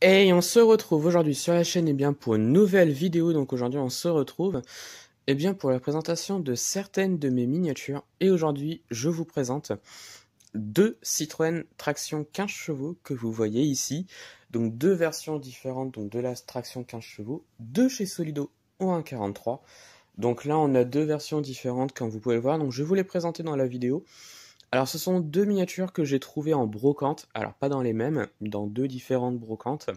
Et on se retrouve aujourd'hui sur la chaîne pour une nouvelle vidéo. Donc aujourd'hui on se retrouve pour la présentation de certaines de mes miniatures. Et aujourd'hui je vous présente deux Citroën traction 15 chevaux que vous voyez ici. Donc deux versions différentes donc de la traction 15 chevaux, deux chez Solido au 1.43. Donc là on a deux versions différentes comme vous pouvez le voir. Donc je vais vous les présenter dans la vidéo. Alors ce sont deux miniatures que j'ai trouvées en brocante, alors pas dans les mêmes, dans deux différentes brocantes.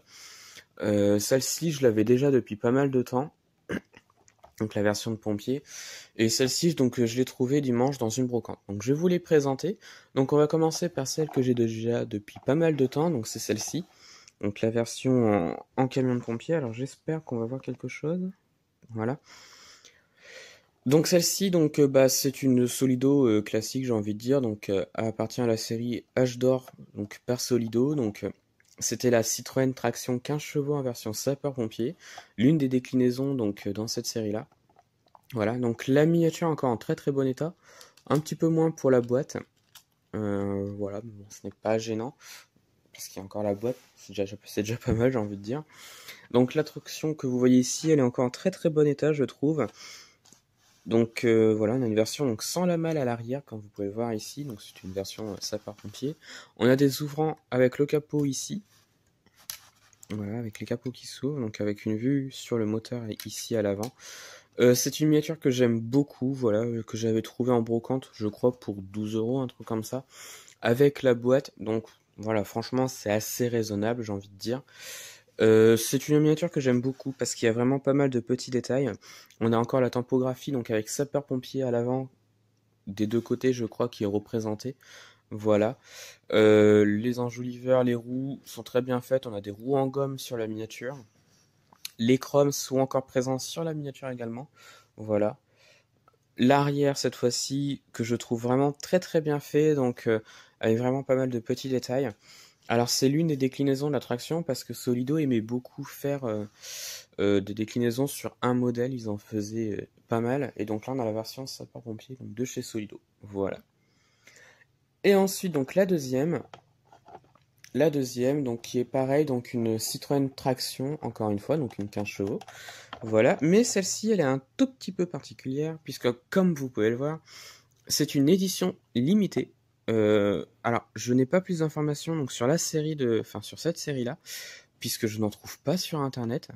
Celle-ci je l'avais déjà depuis pas mal de temps, donc la version de pompier, et celle-ci donc je l'ai trouvée dimanche dans une brocante. Donc je vais vous les présenter. Donc on va commencer par celle que j'ai déjà depuis pas mal de temps, donc c'est celle-ci, donc la version en camion de pompier. Alors j'espère qu'on va voir quelque chose, voilà. Donc celle-ci, c'est une Solido classique, j'ai envie de dire. Donc elle appartient à la série H d'or, donc par Solido. Donc c'était la Citroën traction 15 chevaux en version sapeur-pompier, l'une des déclinaisons donc dans cette série-là. Voilà, donc la miniature encore en très très bon état, un petit peu moins pour la boîte. Voilà, mais bon, ce n'est pas gênant parce qu'il y a encore la boîte, c'est déjà pas mal, j'ai envie de dire. Donc la traction que vous voyez ici, elle est encore en très très bon état, je trouve. Donc voilà, on a une version donc sans la malle à l'arrière, comme vous pouvez voir ici. Donc c'est une version sapeur-pompier. On a des ouvrants avec le capot ici. Voilà, avec les capots qui s'ouvrent, donc avec une vue sur le moteur ici à l'avant. C'est une miniature que j'aime beaucoup, voilà, que j'avais trouvé en brocante, je crois pour 12 €, un truc comme ça, avec la boîte. Donc voilà, franchement c'est assez raisonnable, j'ai envie de dire. C'est une miniature que j'aime beaucoup parce qu'il y a vraiment pas mal de petits détails. On a encore la typographie, donc avec sapeur-pompier à l'avant, des deux côtés, je crois, qui est représenté. Voilà. Les enjoliveurs, les roues sont très bien faites. On a des roues en gomme sur la miniature. Les chromes sont encore présents sur la miniature également. Voilà. L'arrière, cette fois-ci, que je trouve vraiment très très bien fait, donc avec vraiment pas mal de petits détails. Alors c'est l'une des déclinaisons de la traction parce que Solido aimait beaucoup faire des déclinaisons sur un modèle, ils en faisaient pas mal, et donc là on a la version sapeur-pompier donc de chez Solido, voilà. Et ensuite donc la deuxième donc qui est pareil, donc une Citroën traction, encore une fois, donc une 15 chevaux, voilà, mais celle-ci elle est un tout petit peu particulière puisque comme vous pouvez le voir, c'est une édition limitée. Alors, je n'ai pas plus d'informations donc sur sur cette série-là, puisque je n'en trouve pas sur internet.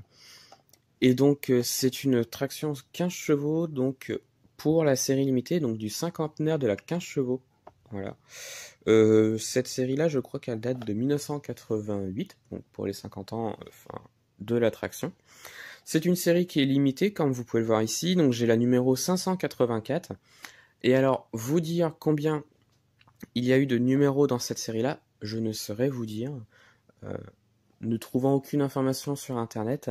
Et donc, c'est une traction 15 chevaux, donc pour la série limitée, donc du cinquantenaire de la 15 chevaux. Voilà. Cette série-là, je crois qu'elle date de 1988, donc pour les 50 ans de la traction. C'est une série qui est limitée, comme vous pouvez le voir ici. Donc, j'ai la numéro 584. Et alors, vous dire combien il y a eu de numéros dans cette série-là, je ne saurais vous dire. Ne trouvant aucune information sur internet,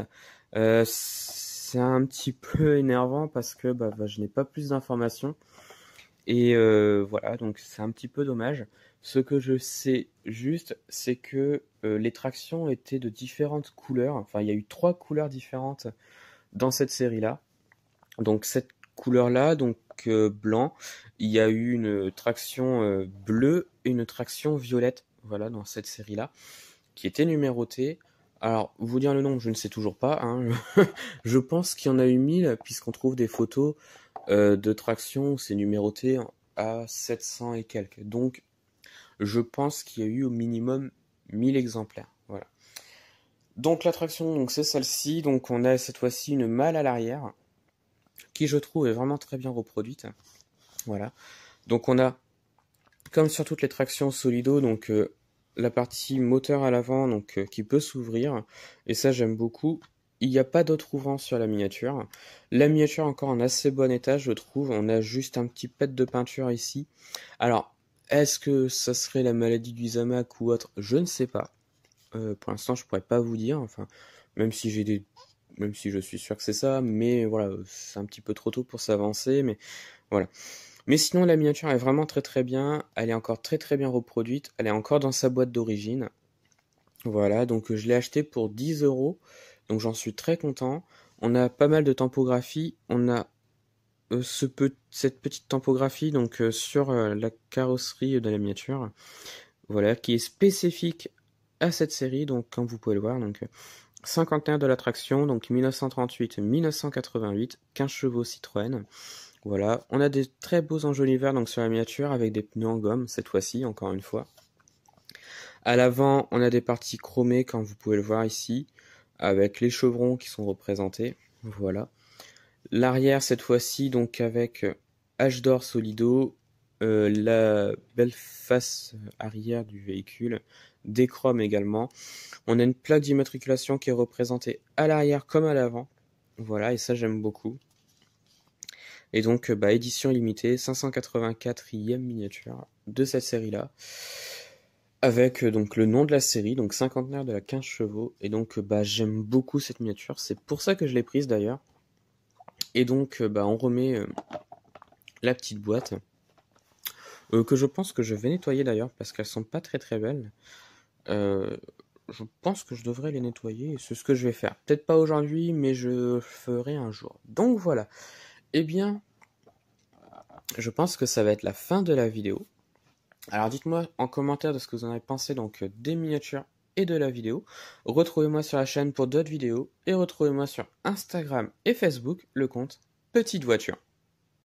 c'est un petit peu énervant parce que je n'ai pas plus d'informations. Et voilà, donc c'est un petit peu dommage. Ce que je sais juste, c'est que les tractions étaient de différentes couleurs. Enfin, il y a eu 3 couleurs différentes dans cette série-là. Donc cette couleur-là, donc blanc, il y a eu une traction bleue et une traction violette, voilà, dans cette série-là, qui était numérotée. Alors, vous dire le nom, je ne sais toujours pas, hein. Je pense qu'il y en a eu 1000, puisqu'on trouve des photos de traction où c'est numéroté à 700 et quelques. Donc, je pense qu'il y a eu au minimum 1000 exemplaires, voilà. Donc la traction, donc c'est celle-ci, donc on a cette fois-ci une malle à l'arrière, qui je trouve est vraiment très bien reproduite. Voilà. Donc on a, comme sur toutes les tractions Solido, donc la partie moteur à l'avant, donc qui peut s'ouvrir, et ça j'aime beaucoup. Il n'y a pas d'autre ouvrant sur la miniature. La miniature est encore en assez bon état, je trouve. On a juste un petit pet de peinture ici. Alors, est-ce que ça serait la maladie du Zamac ou autre? Je ne sais pas. Pour l'instant, je pourrais pas vous dire. Enfin, même si même si je suis sûr que c'est ça, mais voilà, c'est un petit peu trop tôt pour s'avancer, mais voilà. Mais sinon, la miniature est vraiment très très bien. Elle est encore très très bien reproduite. Elle est encore dans sa boîte d'origine. Voilà, donc je l'ai acheté pour 10 €. Donc j'en suis très content. On a pas mal de typographie. On a cette petite typographie sur la carrosserie de la miniature. Voilà, qui est spécifique à cette série, donc comme vous pouvez le voir, donc cinquantenaire de la traction, donc 1938-1988, 15 chevaux Citroën. Voilà, on a des très beaux enjoliveurs donc sur la miniature avec des pneus en gomme cette fois-ci, encore une fois. À l'avant, on a des parties chromées comme vous pouvez le voir ici, avec les chevrons qui sont représentés. Voilà. L'arrière cette fois-ci donc avec H d'or Solido, la belle face arrière du véhicule, des chromes également. On a une plaque d'immatriculation qui est représentée à l'arrière comme à l'avant. Voilà, et ça j'aime beaucoup. Et donc édition limitée, 584e miniature de cette série-là. Avec donc le nom de la série, donc cinquantenaire de la 15 chevaux. Et donc j'aime beaucoup cette miniature, c'est pour ça que je l'ai prise d'ailleurs. Et donc on remet la petite boîte. Que je pense que je vais nettoyer d'ailleurs parce qu'elles sont pas très très belles. Je pense que je devrais les nettoyer et c'est ce que je vais faire. Peut-être pas aujourd'hui, mais je ferai un jour. Donc voilà. Eh bien, je pense que ça va être la fin de la vidéo. Alors dites-moi en commentaire de ce que vous en avez pensé donc des miniatures et de la vidéo. Retrouvez-moi sur la chaîne pour d'autres vidéos et retrouvez-moi sur Instagram et Facebook le compte Petite Voiture.